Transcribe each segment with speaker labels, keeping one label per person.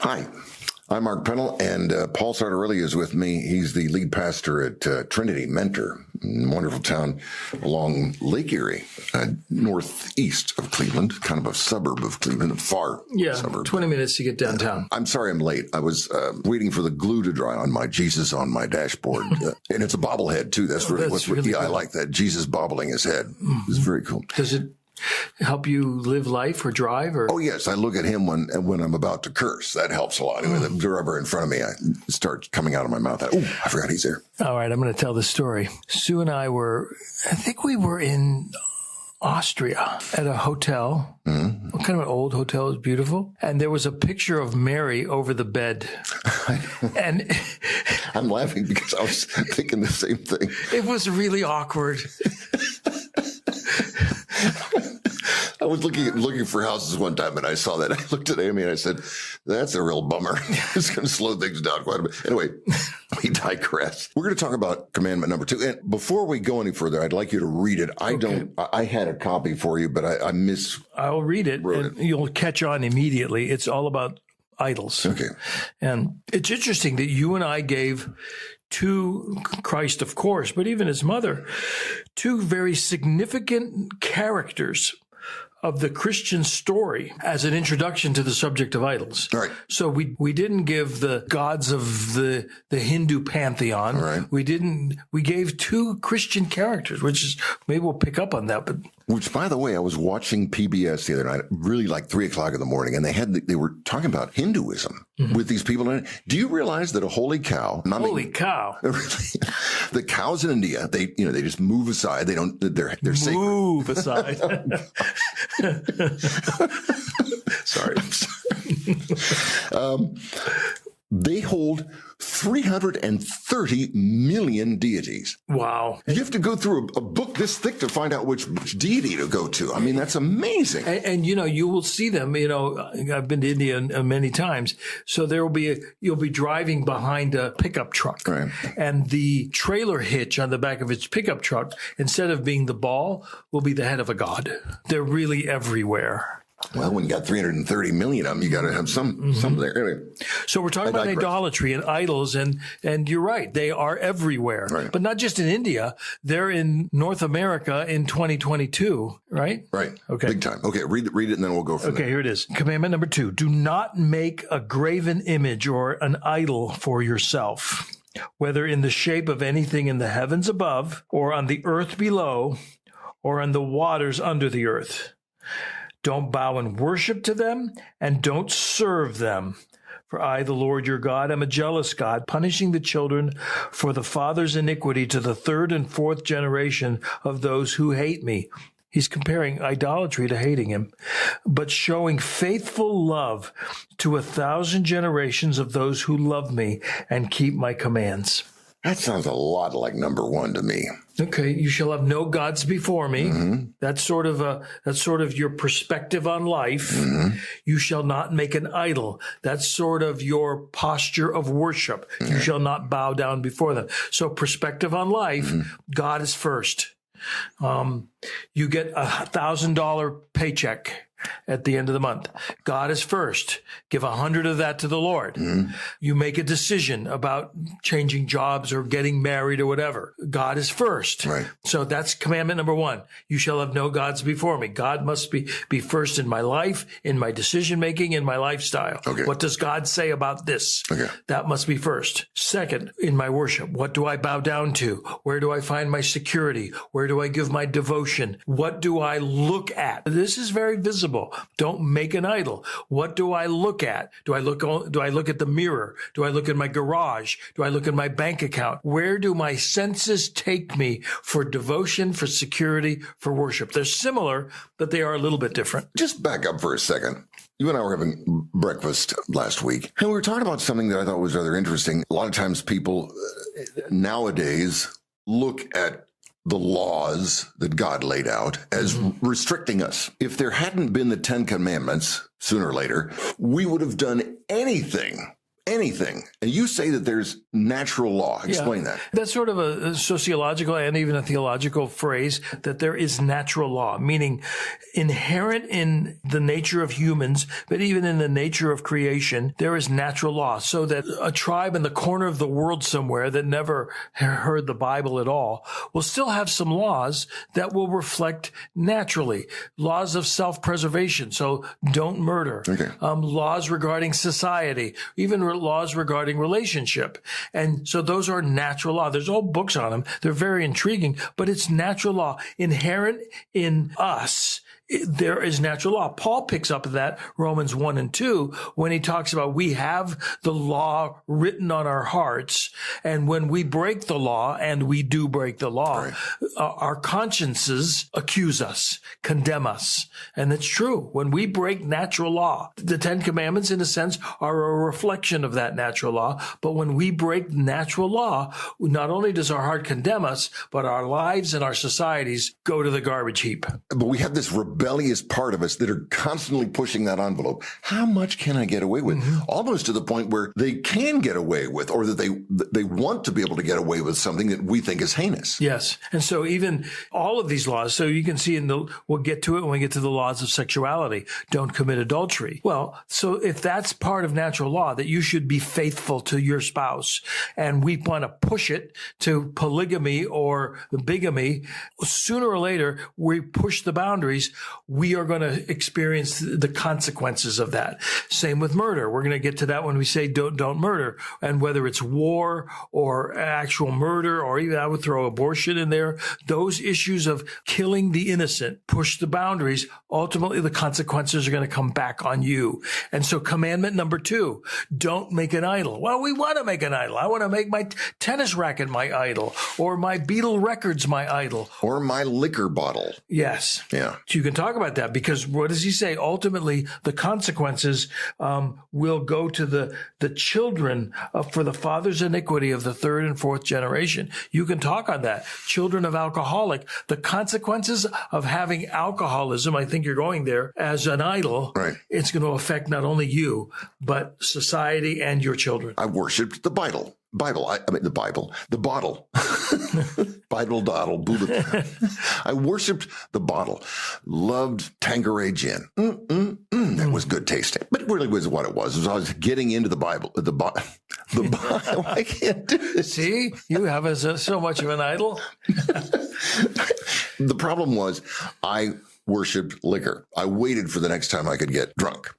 Speaker 1: Hi, I'm Mark Pennell, and Paul Sartorelli is with me. He's the lead pastor at Trinity Mentor, a wonderful town along Lake Erie, northeast of Cleveland, kind of a suburb of Cleveland, a far suburb.
Speaker 2: 20 minutes to get downtown.
Speaker 1: I'm sorry I'm late. I was waiting for the glue to dry on my Jesus on my dashboard. And it's a bobblehead, too. That's really what's really cool. I like that. Jesus bobbling his head. It's very cool.
Speaker 2: Does it help you live life or drive? Or?
Speaker 1: Oh, yes. I look at him when I'm about to curse. That helps a lot. With the rubber in front of me, I start coming out of my mouth. I forgot he's there.
Speaker 2: All right. I'm going to tell this story. Sue and I we were in Austria at a hotel. Mm-hmm. Kind of an old hotel. It was beautiful. And there was a picture of Mary over the bed. And
Speaker 1: I'm laughing because I was thinking the same thing.
Speaker 2: It was really awkward.
Speaker 1: I was looking for houses one time, and I saw that. I looked at Amy and I said, "That's a real bummer. It's going to slow things down quite a bit." Anyway, we digress. We're going to talk about commandment number 2. And before we go any further, I'd like you to read it. I had a copy for you, but I
Speaker 2: I'll read it, and you'll catch on immediately. It's all about idols.
Speaker 1: Okay.
Speaker 2: And it's interesting that you and I gave to Christ, of course, but even his mother, 2 very significant characters of the Christian story as an introduction to the subject of idols.
Speaker 1: All right.
Speaker 2: So we didn't give the gods of the Hindu pantheon.
Speaker 1: All right.
Speaker 2: We gave 2 Christian characters, which is, maybe we'll pick up on that, but.
Speaker 1: Which, by the way, I was watching PBS the other night, really like 3 o'clock in the morning, and they were talking about Hinduism with these people in it. Do you realize that a holy cow?
Speaker 2: Holy cow!
Speaker 1: The cows in India, they just move aside. They don't. They're sacred.
Speaker 2: Move aside. Sorry.
Speaker 1: They hold 330 million deities.
Speaker 2: Wow.
Speaker 1: You have to go through a book this thick to find out which deity to go to. I mean, that's amazing.
Speaker 2: And you will see them, I've been to India many times. So you'll be driving behind a pickup truck.
Speaker 1: Right.
Speaker 2: And the trailer hitch on the back of its pickup truck, instead of being the ball, will be the head of a god. They're really everywhere.
Speaker 1: Well, when you got 330 million of them, you got to have some there. Anyway,
Speaker 2: so we're talking about idolatry and idols, and you're right, they are everywhere.
Speaker 1: Right.
Speaker 2: But not just in India. They're in North America in 2022, right?
Speaker 1: Right.
Speaker 2: Okay.
Speaker 1: Big time. Okay, read it, and then we'll go from there.
Speaker 2: Okay, here it is. Commandment number 2, do not make a graven image or an idol for yourself, whether in the shape of anything in the heavens above, or on the earth below, or on the waters under the earth. Don't bow and worship to them, and don't serve them. For I, the Lord your God, am a jealous God, punishing the children for the father's iniquity to the 3rd and 4th generation of those who hate me. He's comparing idolatry to hating him, but showing faithful love to 1,000 generations of those who love me and keep my commands.
Speaker 1: That sounds a lot like number 1 to me.
Speaker 2: Okay, you shall have no gods before me. Mm-hmm. That's sort of your perspective on life. Mm-hmm. You shall not make an idol. That's sort of your posture of worship. Mm-hmm. You shall not bow down before them. So perspective on life, God is first. You get $1,000 paycheck at the end of the month. God is first. Give 100 of that to the Lord. Mm-hmm. You make a decision about changing jobs or getting married or whatever. God is first.
Speaker 1: Right.
Speaker 2: So that's commandment number 1. You shall have no gods before me. God must be first in my life, in my decision making, in my lifestyle.
Speaker 1: Okay.
Speaker 2: What does God say about this?
Speaker 1: Okay.
Speaker 2: That must be first. Second, in my worship, what do I bow down to? Where do I find my security? Where do I give my devotion? What do I look at? This is very visible. Don't make an idol. What do I look at? Do I look at the mirror? Do I look at my garage? Do I look at my bank account? Where do my senses take me for devotion, for security, for worship? They're similar, but they are a little bit different.
Speaker 1: Just back up for a second. You and I were having breakfast last week, and we were talking about something that I thought was rather interesting. A lot of times people nowadays look at the laws that God laid out as restricting us. If there hadn't been the 10 Commandments, sooner or later, we would have done anything anything, and you say that there's natural law. Explain that.
Speaker 2: That's sort of a sociological and even a theological phrase, that there is natural law, meaning inherent in the nature of humans, but even in the nature of creation, there is natural law. So that a tribe in the corner of the world somewhere that never heard the Bible at all will still have some laws that will reflect naturally. Laws of self-preservation. So don't murder.
Speaker 1: Okay.
Speaker 2: Laws regarding society, even laws regarding relationship. And so those are natural law. There's all books on them. They're very intriguing, but it's natural law inherent in us. There is natural law. Paul picks up that Romans 1 and 2 when he talks about we have the law written on our hearts. And when we break the law, and we do break the law,
Speaker 1: right,
Speaker 2: our consciences accuse us, condemn us. And it's true. When we break natural law, the Ten Commandments, in a sense, are a reflection of that natural law. But when we break natural law, not only does our heart condemn us, but our lives and our societies go to the garbage heap.
Speaker 1: But we have this rebellious part of us that are constantly pushing that envelope. How much can I get away with? Mm-hmm. Almost to the point where they can get away with, or that they want to be able to get away with something that we think is heinous.
Speaker 2: Yes. And so even all of these laws, so you can see we'll get to it when we get to the laws of sexuality. Don't commit adultery. Well, so if that's part of natural law, that you should be faithful to your spouse, and we want to push it to polygamy or bigamy, sooner or later, we push the boundaries, we are going to experience the consequences of that. Same with murder. We're going to get to that when we say don't murder. And whether it's war or actual murder, or even I would throw abortion in there, those issues of killing the innocent, push the boundaries, ultimately the consequences are going to come back on you. And so commandment number 2, don't make an idol. Well, we want to make an idol. I want to make my tennis racket my idol, or my Beatle records my idol.
Speaker 1: Or my liquor bottle.
Speaker 2: Yes.
Speaker 1: Yeah.
Speaker 2: You can talk about that, because what does he say? Ultimately, the consequences will go to the children for the father's iniquity of the 3rd and 4th generation. You can talk on that. Children of alcoholic, the consequences of having alcoholism, I think you're going there, as an idol,
Speaker 1: right,
Speaker 2: it's going to affect not only you, but society and your children.
Speaker 1: I worshipped the Bible. The bottle. Bible doddle, Buddha. I worshipped the bottle. Loved Tanqueray gin. That was good tasting. But it really was what it was. I was getting into the Bible. The Bible. I can't do this.
Speaker 2: See, you have so much of an idol.
Speaker 1: The problem was I worshipped liquor. I waited for the next time I could get drunk.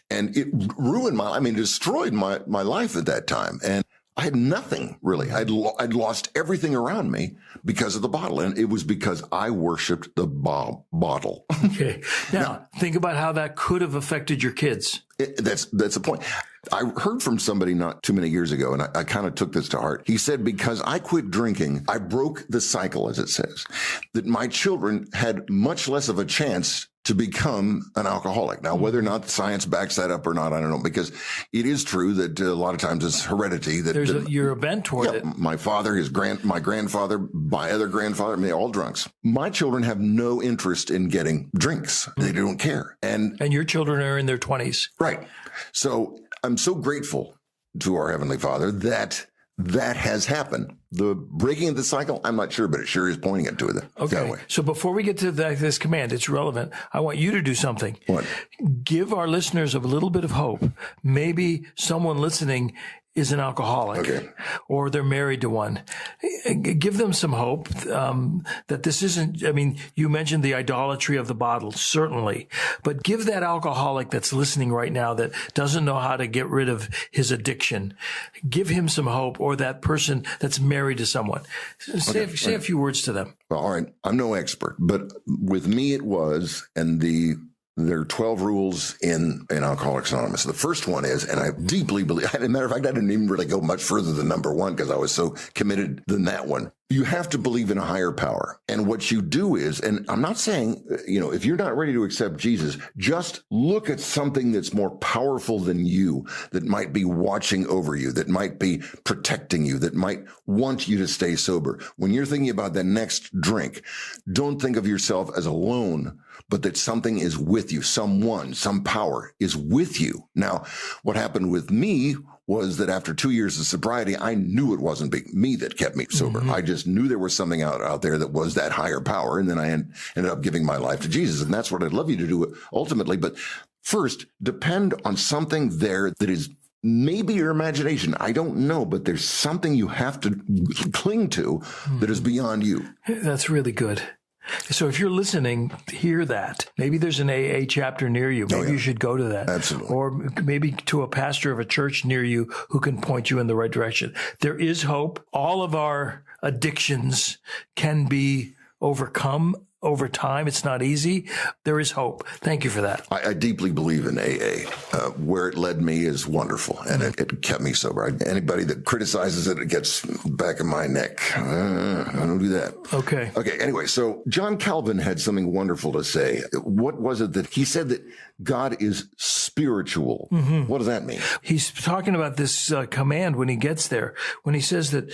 Speaker 1: And it ruined destroyed my life at that time. And I had nothing, really. I'd lost everything around me because of the bottle. And it was because I worshiped the bottle.
Speaker 2: Okay. Now, think about how that could have affected your kids.
Speaker 1: That's the point. I heard from somebody not too many years ago, and I kind of took this to heart. He said, because I quit drinking, I broke the cycle, as it says, that my children had much less of a chance to become an alcoholic. Now, whether or not science backs that up or not, I don't know, because it is true that a lot of times it's heredity. That
Speaker 2: you're bent toward it.
Speaker 1: My father, my grandfather, my other grandfather, they're all drunks. My children have no interest in getting drinks. They don't care. And
Speaker 2: your children are in their 20s.
Speaker 1: Right. So I'm so grateful to our Heavenly Father that has happened. The breaking of the cycle, I'm not sure, but it sure is pointing it to it that way.
Speaker 2: So before we get to this command, it's relevant. I want you to do something.
Speaker 1: What?
Speaker 2: Give our listeners a little bit of hope. Maybe someone listening is an alcoholic, or they're married to one. Give them some hope that this isn't, you mentioned the idolatry of the bottle, certainly, but give that alcoholic that's listening right now that doesn't know how to get rid of his addiction, give him some hope, or that person that's married to someone. Say a few words to them.
Speaker 1: Well, all right. I'm no expert, but with me it was, and there are 12 rules in Alcoholics Anonymous. The first one is, and I deeply believe, as a matter of fact, I didn't even really go much further than number 1 because I was so committed than that one. You have to believe in a higher power. And what you do is, and I'm not saying, if you're not ready to accept Jesus, just look at something that's more powerful than you, that might be watching over you, that might be protecting you, that might want you to stay sober. When you're thinking about the next drink, don't think of yourself as alone, but that something is with you. Someone, some power is with you. Now, what happened with me was that after 2 years of sobriety, I knew it wasn't me that kept me sober. I just knew there was something out there that was that higher power. And then I ended up giving my life to Jesus. And that's what I'd love you to do ultimately. But first, depend on something there that is maybe your imagination. I don't know, but there's something you have to cling to that is beyond you.
Speaker 2: That's really good. So if you're listening, hear that. Maybe there's an AA chapter near you. Maybe you should go to that.
Speaker 1: Absolutely.
Speaker 2: Or maybe to a pastor of a church near you who can point you in the right direction. There is hope. All of our addictions can be overcome over time. It's not easy. There is hope. Thank you for that.
Speaker 1: I deeply believe in AA. Where it led me is wonderful, and it kept me sober. Anybody that criticizes it gets back of my neck. I don't do that.
Speaker 2: Okay.
Speaker 1: Anyway, so John Calvin had something wonderful to say. What was it that he said? That God is spiritual. What does that mean?
Speaker 2: He's talking about this command when he gets there, when he says that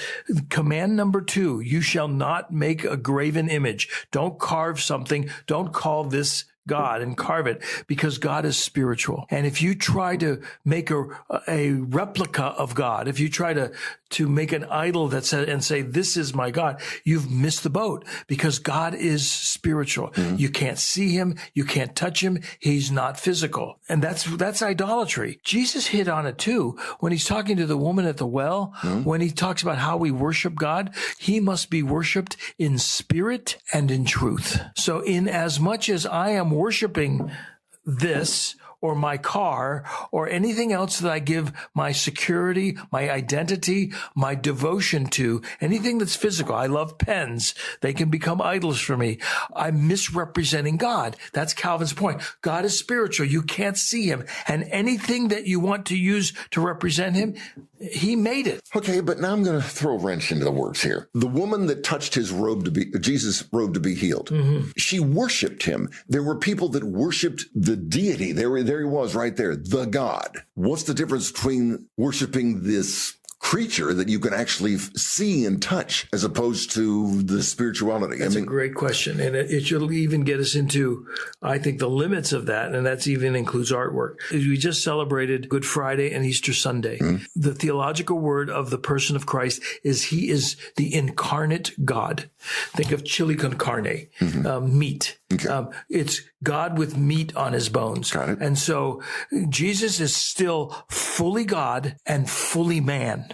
Speaker 2: command number 2, you shall not make a graven image. Don't carve something. Don't call this God and carve it, because God is spiritual. And if you try to make a replica of God, if you try to make an idol and say, this is my God, you've missed the boat, because God is spiritual. You can't see him. You can't touch him. He's not physical. And that's idolatry. Jesus hit on it too. When he's talking to the woman at the well, when he talks about how we worship God, he must be worshiped in spirit and in truth. So in as much as I am worshiping this or my car or anything else that I give my security, my identity, my devotion to, anything that's physical. I love pens. They can become idols for me. I'm misrepresenting God. That's Calvin's point. God is spiritual. You can't see him. And anything that you want to use to represent him, he made it.
Speaker 1: Okay, but now I'm going to throw a wrench into the works here. The woman that touched his robe Jesus' robe to be healed, she worshiped him. There were people that worshiped the deity. There he was right there, the God. What's the difference between worshiping this creature that you can actually see and touch as opposed to the spirituality?
Speaker 2: That's a great question. And it should even get us into, I think, the limits of that. And that's even includes artwork. We just celebrated Good Friday and Easter Sunday. The theological word of the person of Christ is he is the incarnate God. Think of chili con carne, meat. Okay. It's God with meat on his bones.
Speaker 1: Got it.
Speaker 2: And so Jesus is still fully God and fully man.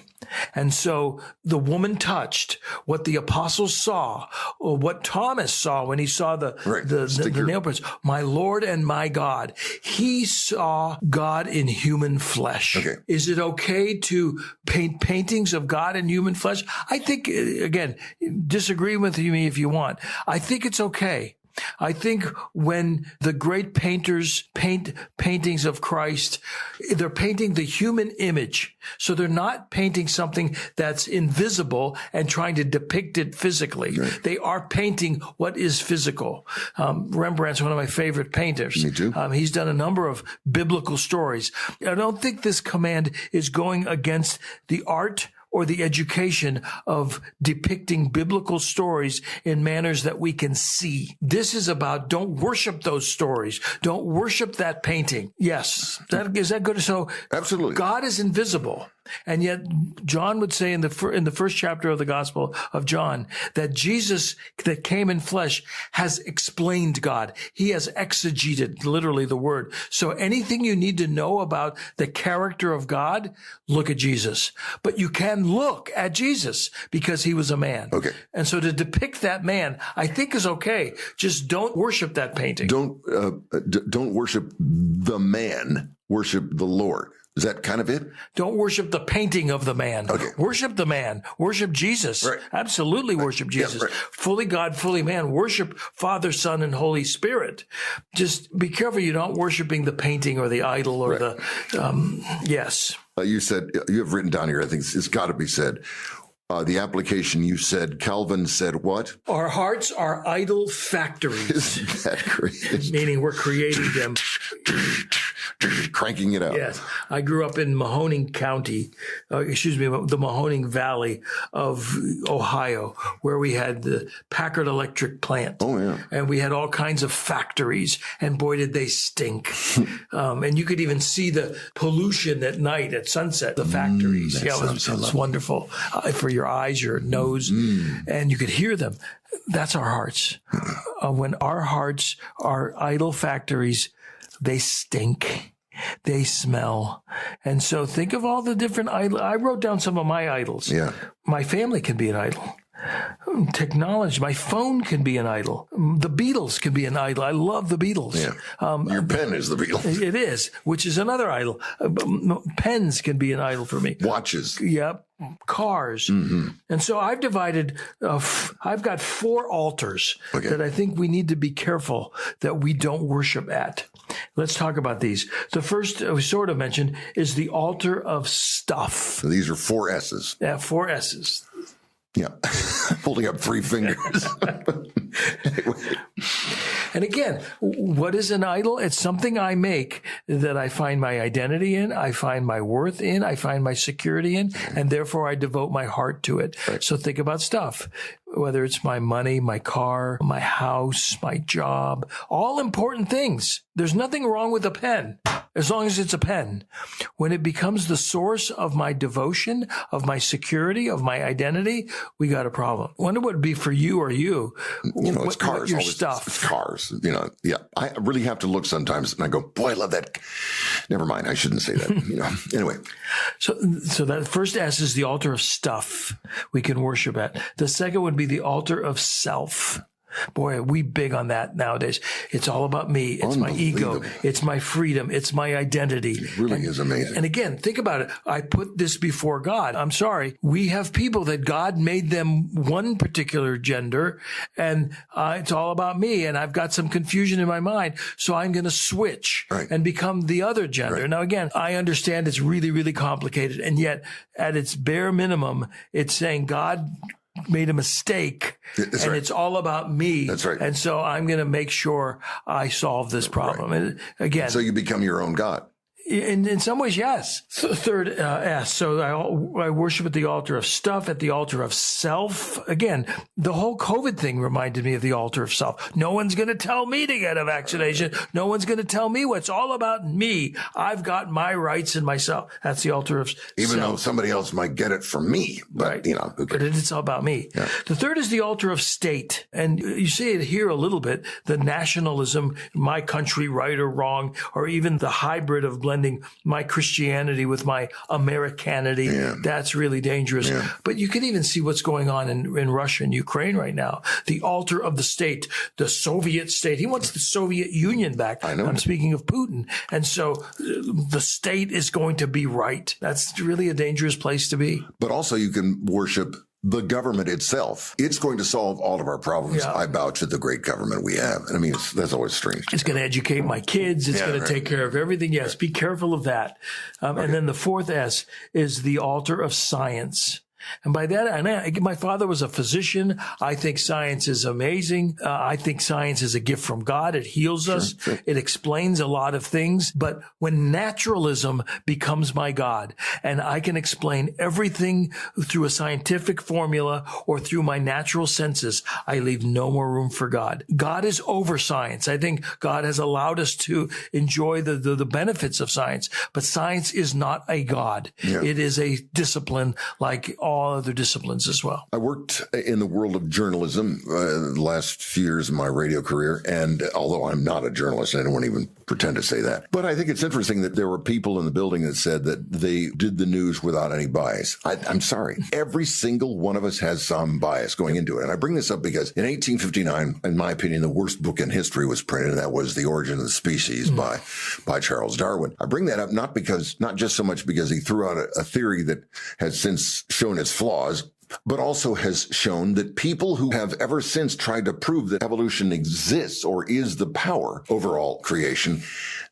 Speaker 2: And so the woman touched what the apostles saw, or what Thomas saw when he saw the nail prints. My Lord and my God. He saw God in human flesh. Okay. Is it okay to paint paintings of God in human flesh? I think, again, disagree with me if you want. I think it's okay. I think when the great painters paint paintings of Christ, they're painting the human image. So they're not painting something that's invisible and trying to depict it physically. Right. They are painting what is physical. Rembrandt's one of my favorite painters.
Speaker 1: Me too.
Speaker 2: He's done a number of biblical stories. I don't think this command is going against the art or the education of depicting biblical stories in manners that we can see. This is about don't worship those stories. Don't worship that painting. Yes. Is that good? So
Speaker 1: absolutely. God
Speaker 2: is invisible. And yet John would say in the first chapter of the Gospel of John that Jesus that came in flesh has explained God. He has exegeted literally the word. So anything you need to know about the character of God, look at Jesus. But you can look at Jesus because he was a man.
Speaker 1: Okay.
Speaker 2: And so to depict that man, I think is okay. Just don't worship that painting.
Speaker 1: Don't worship the man. Worship the Lord. Is that kind of it?
Speaker 2: Don't worship the painting of the man.
Speaker 1: Okay.
Speaker 2: Worship the man. Worship Jesus.
Speaker 1: Right.
Speaker 2: Absolutely worship Jesus.
Speaker 1: Yeah, right.
Speaker 2: Fully God, fully man. Worship Father, Son, and Holy Spirit. Just be careful you're not worshiping the painting or the idol or yes.
Speaker 1: You said, you have written down here, I think it's got to be said. The application you said, Calvin said what?
Speaker 2: Our hearts are idol factories.
Speaker 1: Isn't that great?
Speaker 2: Meaning we're creating them.
Speaker 1: cranking it out.
Speaker 2: Yes. I grew up in Mahoning County, the Mahoning Valley of Ohio, where we had the Packard Electric plant.
Speaker 1: Oh, yeah.
Speaker 2: And we had all kinds of factories, and boy, did they stink. And you could even see the pollution at night, at sunset, the factories. It's wonderful for your eyes, your nose, and you could hear them. That's our hearts. When our hearts are idol factories, they stink. They smell. And so think of all the different idols. I wrote down some of my idols.
Speaker 1: Yeah.
Speaker 2: My family can be an idol. Technology, my phone can be an idol. The Beatles can be an idol. I love the Beatles.
Speaker 1: Yeah. Your pen is the Beatles.
Speaker 2: It is, which is another idol. Pens can be an idol for me.
Speaker 1: Watches.
Speaker 2: Yep. Cars. And so I've divided, I've got 4 altars that I think we need to be careful that we don't worship at. Let's talk about these. The first we sort of mentioned is the altar of stuff.
Speaker 1: So these are 4 S's.
Speaker 2: Yeah, 4 S's.
Speaker 1: Yeah. Holding up 3 fingers. Anyway.
Speaker 2: And again, what is an idol? It's something I make that I find my identity in, I find my worth in, I find my security in, and therefore I devote my heart to it. Right. So think about stuff, whether it's my money, my car, my house, my job, all important things. There's nothing wrong with a pen, as long as it's a pen. When it becomes the source of my devotion, of my security, of my identity, we got a problem. Wonder what it'd be for you or you.
Speaker 1: It's cars.
Speaker 2: Your stuff.
Speaker 1: It's cars. Yeah. I really have to look sometimes and I go, boy, I love that. Never mind. I shouldn't say that. Anyway.
Speaker 2: So that first S is the altar of stuff we can worship at. The second would be the altar of self. Boy, are we big on that nowadays. It's all about me. It's my ego. It's my freedom. It's my identity.
Speaker 1: It really is amazing.
Speaker 2: And again, think about it. I put this before God. I'm sorry. We have people that God made them one particular gender, and it's all about me. And I've got some confusion in my mind. So I'm going to switch and become the other gender. Right. Now, again, I understand it's really, really complicated. And yet, at its bare minimum, it's saying God made a mistake, it's all about me.
Speaker 1: That's right.
Speaker 2: And so I'm going to make sure I solve this problem. Right. And again,
Speaker 1: so you become your own God.
Speaker 2: In some ways, yes. Third S. So I worship at the altar of stuff, at the altar of self. Again, the whole COVID thing reminded me of the altar of self. No one's going to tell me to get a vaccination. No one's going to tell me what's all about me. I've got my rights and myself. That's the altar of
Speaker 1: Even
Speaker 2: self.
Speaker 1: though somebody else might get it from me, but
Speaker 2: but it's all about me. Yeah. The third is the altar of state. And you see it here a little bit, the nationalism, my country, right or wrong, or even the hybrid of blending my Christianity with my Americanity. Yeah. That's really dangerous. Yeah. But you can even see what's going on in Russia and Ukraine right now. The altar of the state, the Soviet state. He wants the Soviet Union back.
Speaker 1: I know.
Speaker 2: I'm speaking of Putin. And so the state is going to be right. That's really a dangerous place to be.
Speaker 1: But also you can worship the government itself. It's going to solve all of our problems. Yeah. I vouch at the great government we have. And I mean, that's always strange.
Speaker 2: It's going to educate my kids. It's going to take care of everything. Yes, be careful of that. And then the fourth S is the altar of science. And by that, my father was a physician. I think science is amazing. I think science is a gift from God. It heals us. Sure. It explains a lot of things. But when naturalism becomes my God, and I can explain everything through a scientific formula or through my natural senses, I leave no more room for God. God is over science. I think God has allowed us to enjoy the benefits of science. But science is not a God. Yeah. It is a discipline like all other disciplines as well.
Speaker 1: I worked in the world of journalism the last few years of my radio career, and although I'm not a journalist, I don't want to even pretend to say that. But I think it's interesting that there were people in the building that said that they did the news without any bias. I'm sorry. Every single one of us has some bias going into it. And I bring this up because in 1859, in my opinion, the worst book in history was printed, and that was The Origin of the Species by Charles Darwin. I bring that up not just so much because he threw out a theory that has since shown its flaws, but also has shown that people who have ever since tried to prove that evolution exists or is the power over all creation,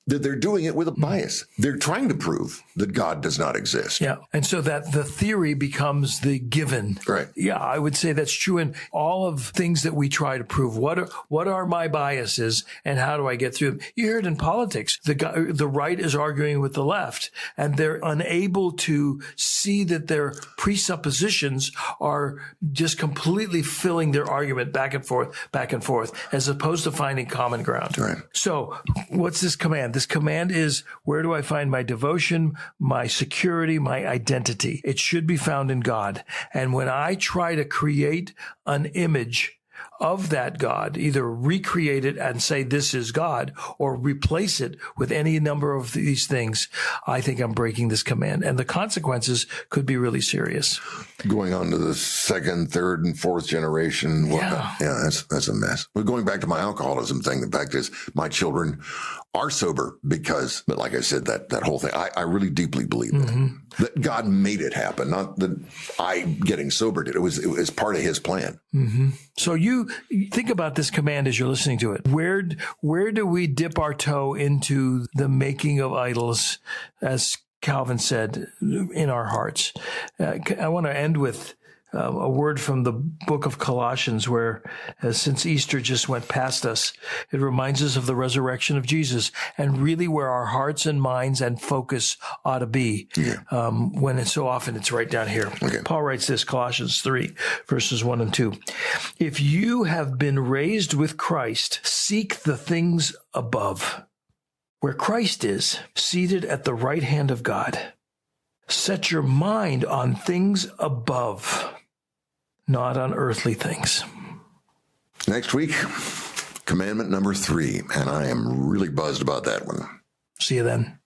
Speaker 1: that they're doing it with a bias. They're trying to prove that God does not exist.
Speaker 2: Yeah. And so that the theory becomes the given.
Speaker 1: Right.
Speaker 2: Yeah, I would say that's true in all of things that we try to prove. What are my biases and how do I get through them? You hear it in politics. The right is arguing with the left, and they're unable to see that their presuppositions are just completely filling their argument back and forth, as opposed to finding common ground.
Speaker 1: Right.
Speaker 2: So what's this command? This command is, where do I find my devotion, my security, my identity? It should be found in God. And when I try to create an image of that God, either recreate it and say this is God, or replace it with any number of these things, I think I'm breaking this command. And the consequences could be really serious.
Speaker 1: Going on to the second, third, and fourth generation.
Speaker 2: Yeah.
Speaker 1: That's a mess. But going back to my alcoholism thing, the fact is my children are sober because, but like I said, that whole thing, I really deeply believe that God made it happen, not that I getting sober did. It was part of his plan.
Speaker 2: So you think about this command as you're listening to it. Where do we dip our toe into the making of idols, as Calvin said, in our hearts? I want to end with a word from the book of Colossians, where since Easter just went past us, it reminds us of the resurrection of Jesus and really where our hearts and minds and focus ought to be. When it's so often it's right down here.
Speaker 1: Okay.
Speaker 2: Paul writes this, Colossians 3, verses 1 and 2. If you have been raised with Christ, seek the things above, where Christ is, seated at the right hand of God. Set your mind on things above, not on earthly things.
Speaker 1: Next week, commandment number 3, and I am really buzzed about that one.
Speaker 2: See you then.